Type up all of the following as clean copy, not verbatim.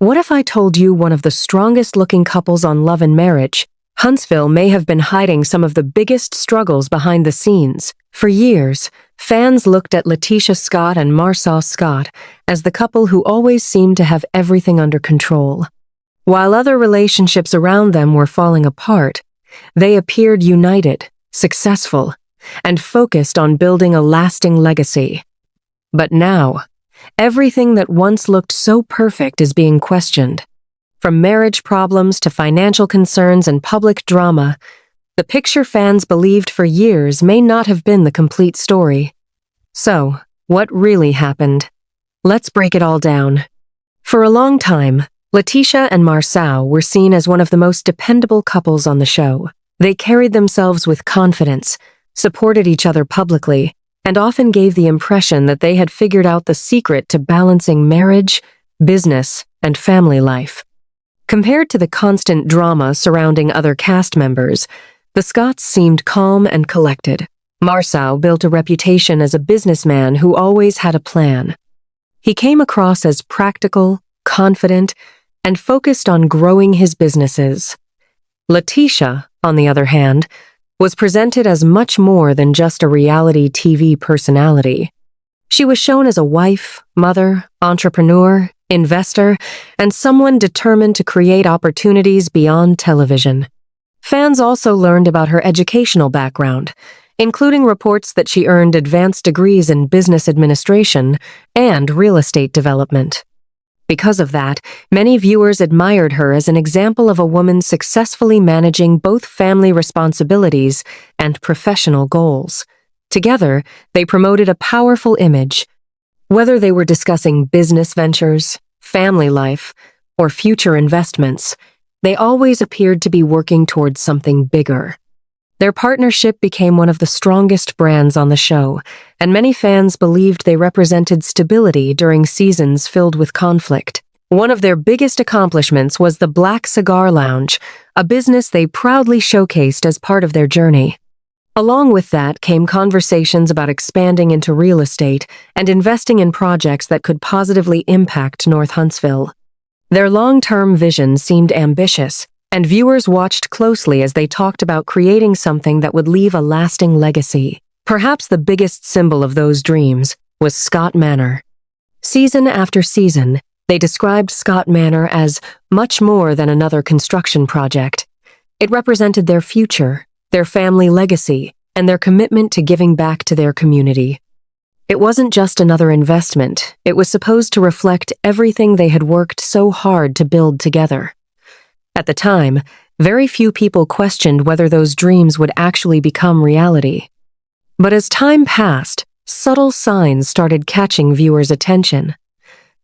What if I told you one of the strongest-looking couples on Love and Marriage, Huntsville, may have been hiding some of the biggest struggles behind the scenes? For years, fans looked at Latisha Scott and Marsau Scott as the couple who always seemed to have everything under control. While other relationships around them were falling apart, they appeared united, successful, and focused on building a lasting legacy. But now, everything that once looked so perfect is being questioned. From marriage problems to financial concerns and public drama, the picture fans believed for years may not have been the complete story. So, what really happened? Let's break it all down. For a long time, Latisha and Marsau were seen as one of the most dependable couples on the show. They carried themselves with confidence, supported each other publicly, and often gave the impression that they had figured out the secret to balancing marriage, business, and family life. Compared to the constant drama surrounding other cast members, the Scotts seemed calm and collected. Marsau built a reputation as a businessman who always had a plan. He came across as practical, confident, and focused on growing his businesses. Latisha, on the other hand, was presented as much more than just a reality TV personality. She was shown as a wife, mother, entrepreneur, investor, and someone determined to create opportunities beyond television. Fans also learned about her educational background, including reports that she earned advanced degrees in business administration and real estate development. Because of that, many viewers admired her as an example of a woman successfully managing both family responsibilities and professional goals. Together, they promoted a powerful image. Whether they were discussing business ventures, family life, or future investments, they always appeared to be working towards something bigger. Their partnership became one of the strongest brands on the show, and many fans believed they represented stability during seasons filled with conflict. One of their biggest accomplishments was the Black Cigar Lounge, a business they proudly showcased as part of their journey. Along with that came conversations about expanding into real estate and investing in projects that could positively impact North Huntsville. Their long-term vision seemed ambitious, and viewers watched closely as they talked about creating something that would leave a lasting legacy. Perhaps the biggest symbol of those dreams was Scott Manor. Season after season, they described Scott Manor as much more than another construction project. It represented their future, their family legacy, and their commitment to giving back to their community. It wasn't just another investment, it was supposed to reflect everything they had worked so hard to build together. At the time, very few people questioned whether those dreams would actually become reality. But as time passed, subtle signs started catching viewers' attention.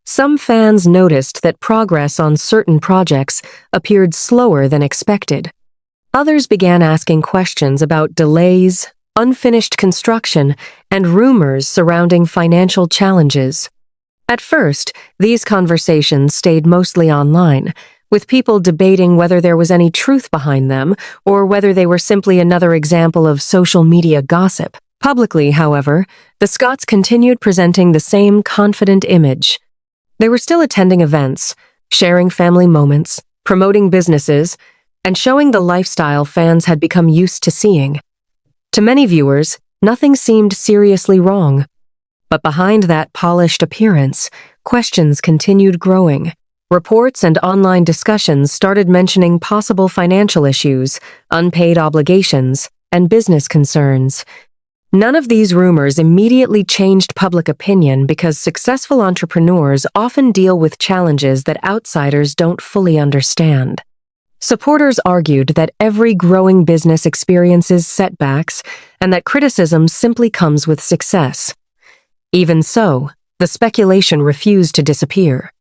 Some fans noticed that progress on certain projects appeared slower than expected. Others began asking questions about delays, unfinished construction, and rumors surrounding financial challenges. At first, these conversations stayed mostly online, with people debating whether there was any truth behind them or whether they were simply another example of social media gossip. Publicly, however, the Scotts continued presenting the same confident image. They were still attending events, sharing family moments, promoting businesses, and showing the lifestyle fans had become used to seeing. To many viewers, nothing seemed seriously wrong. But behind that polished appearance, questions continued growing. Reports and online discussions started mentioning possible financial issues, unpaid obligations, and business concerns. None of these rumors immediately changed public opinion because successful entrepreneurs often deal with challenges that outsiders don't fully understand. Supporters argued that every growing business experiences setbacks and that criticism simply comes with success. Even so, the speculation refused to disappear.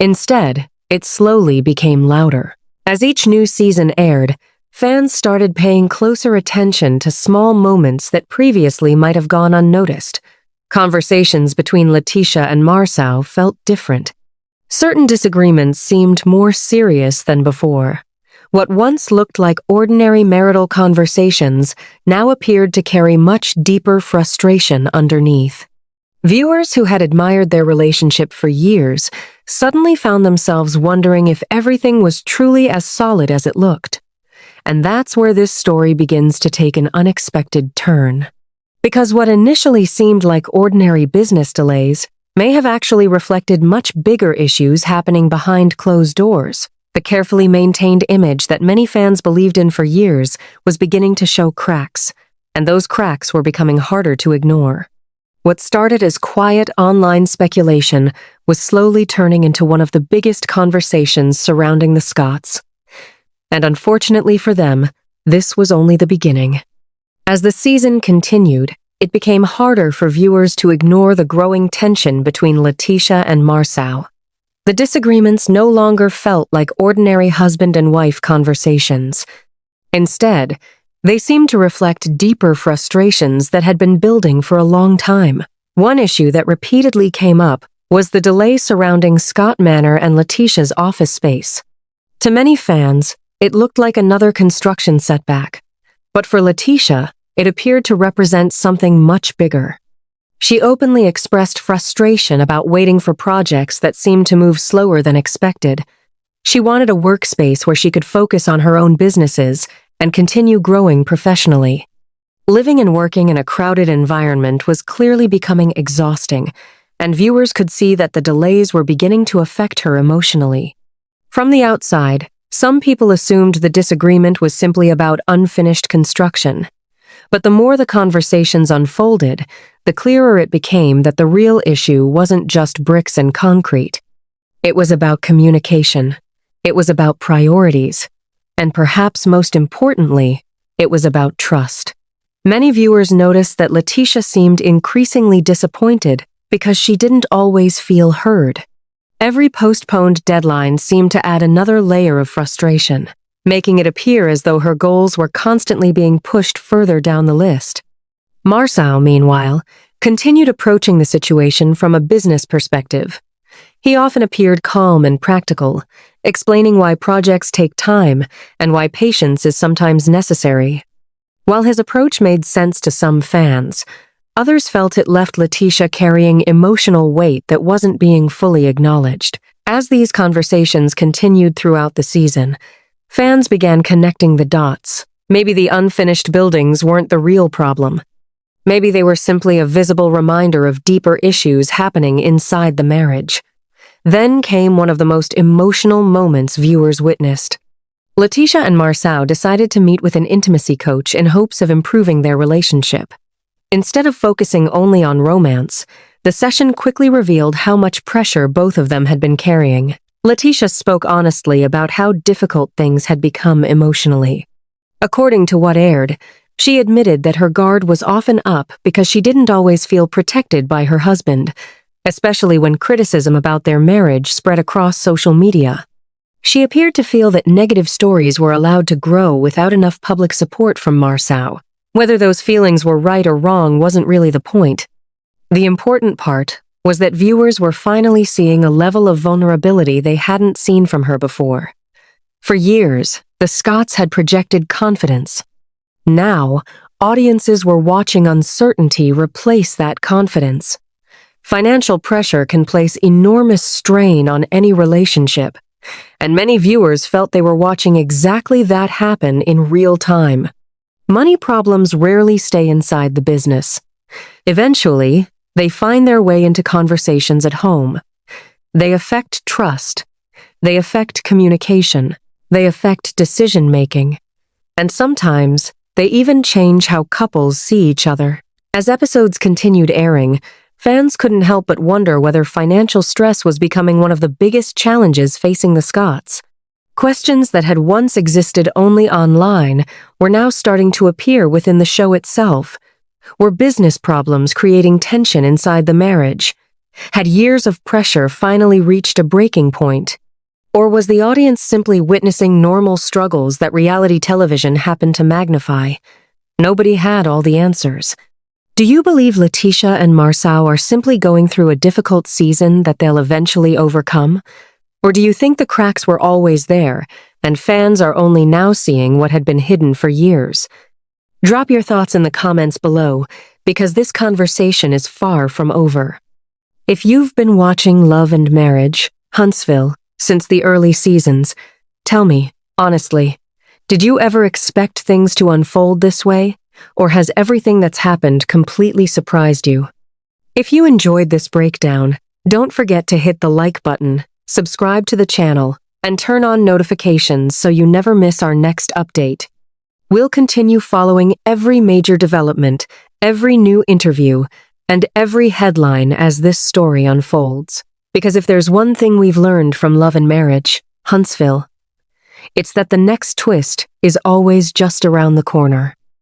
Instead, it slowly became louder. As each new season aired, fans started paying closer attention to small moments that previously might have gone unnoticed. Conversations between Latisha and Marsau felt different. Certain disagreements seemed more serious than before. What once looked like ordinary marital conversations now appeared to carry much deeper frustration underneath. Viewers who had admired their relationship for years suddenly found themselves wondering if everything was truly as solid as it looked. And that's where this story begins to take an unexpected turn. Because what initially seemed like ordinary business delays may have actually reflected much bigger issues happening behind closed doors. The carefully maintained image that many fans believed in for years was beginning to show cracks, and those cracks were becoming harder to ignore. What started as quiet online speculation was slowly turning into one of the biggest conversations surrounding the Scotts. And unfortunately for them, this was only the beginning. As the season continued, it became harder for viewers to ignore the growing tension between Latisha and Marsau. The disagreements no longer felt like ordinary husband and wife conversations. Instead, they seemed to reflect deeper frustrations that had been building for a long time. One issue that repeatedly came up was the delay surrounding Scott Manor and Latisha's office space. To many fans, it looked like another construction setback. But for Latisha, it appeared to represent something much bigger. She openly expressed frustration about waiting for projects that seemed to move slower than expected. She wanted a workspace where she could focus on her own businesses and continue growing professionally. Living and working in a crowded environment was clearly becoming exhausting, and viewers could see that the delays were beginning to affect her emotionally. From the outside, some people assumed the disagreement was simply about unfinished construction. But the more the conversations unfolded, the clearer it became that the real issue wasn't just bricks and concrete. It was about communication. It was about priorities. And perhaps most importantly, it was about trust. Many viewers noticed that Latisha seemed increasingly disappointed because she didn't always feel heard. Every postponed deadline seemed to add another layer of frustration, making it appear as though her goals were constantly being pushed further down the list. Marsau, meanwhile, continued approaching the situation from a business perspective. He often appeared calm and practical, explaining why projects take time and why patience is sometimes necessary. While his approach made sense to some fans, others felt it left Latisha carrying emotional weight that wasn't being fully acknowledged. As these conversations continued throughout the season, fans began connecting the dots. Maybe the unfinished buildings weren't the real problem. Maybe they were simply a visible reminder of deeper issues happening inside the marriage. Then came one of the most emotional moments viewers witnessed. Latisha and Marsau decided to meet with an intimacy coach in hopes of improving their relationship. Instead of focusing only on romance, the session quickly revealed how much pressure both of them had been carrying. Latisha spoke honestly about how difficult things had become emotionally. According to what aired, she admitted that her guard was often up because she didn't always feel protected by her husband, especially when criticism about their marriage spread across social media. She appeared to feel that negative stories were allowed to grow without enough public support from Marsau. Whether those feelings were right or wrong wasn't really the point. The important part was that viewers were finally seeing a level of vulnerability they hadn't seen from her before. For years, the Scotts had projected confidence. Now, audiences were watching uncertainty replace that confidence. Financial pressure can place enormous strain on any relationship, and many viewers felt they were watching exactly that happen in real time. Money problems rarely stay inside the business. Eventually, they find their way into conversations at home. They affect trust. They affect communication. They affect decision-making. And sometimes, they even change how couples see each other. As episodes continued airing, fans couldn't help but wonder whether financial stress was becoming one of the biggest challenges facing the Scotts. Questions that had once existed only online were now starting to appear within the show itself. Were business problems creating tension inside the marriage? Had years of pressure finally reached a breaking point? Or was the audience simply witnessing normal struggles that reality television happened to magnify? Nobody had all the answers. Do you believe Latisha and Marsau are simply going through a difficult season that they'll eventually overcome? Or do you think the cracks were always there, and fans are only now seeing what had been hidden for years? Drop your thoughts in the comments below, because this conversation is far from over. If you've been watching Love and Marriage, Huntsville, since the early seasons, tell me, honestly, did you ever expect things to unfold this way? Or has everything that's happened completely surprised you? If you enjoyed this breakdown, don't forget to hit the like button, subscribe to the channel, and turn on notifications so you never miss our next update. We'll continue following every major development, every new interview, and every headline as this story unfolds. Because if there's one thing we've learned from Love and Marriage, Huntsville, it's that the next twist is always just around the corner.